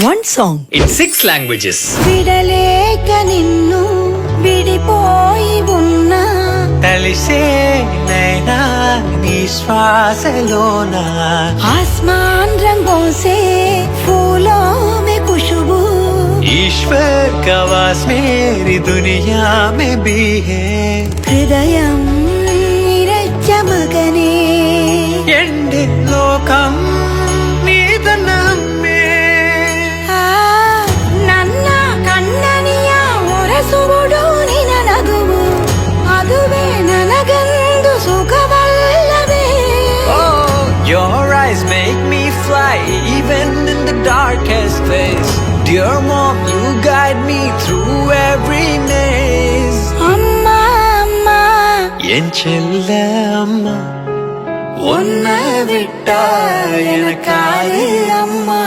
one song in 6 languages. విడలేక నిన్ను విడిపోయి ఉన్నా తలిసే నైనా నీ శ్వాసలోనా आसमान रंगों से फूलों में खुशबू ईश्वर का वास मेरी दुनिया में भी है హృదయం నిరచ్చమగనే ఎండి లోకం నీదనమ్మే ನನ್ನ ಕಣ್ಣನಿಯ ಒರಸುವುದು ನಿನ ನಗುವು ಅದುವೇ ನನಗಂದು ಸುಖವಲ್ಲವೇ Oh, your eyes make me fly even in the darkest place. Dear mom, you guide me through every maze. అమ్మా అమ్మా என் செல்ல அம்மா உன்னை விட்டா எனக்காது அம்மா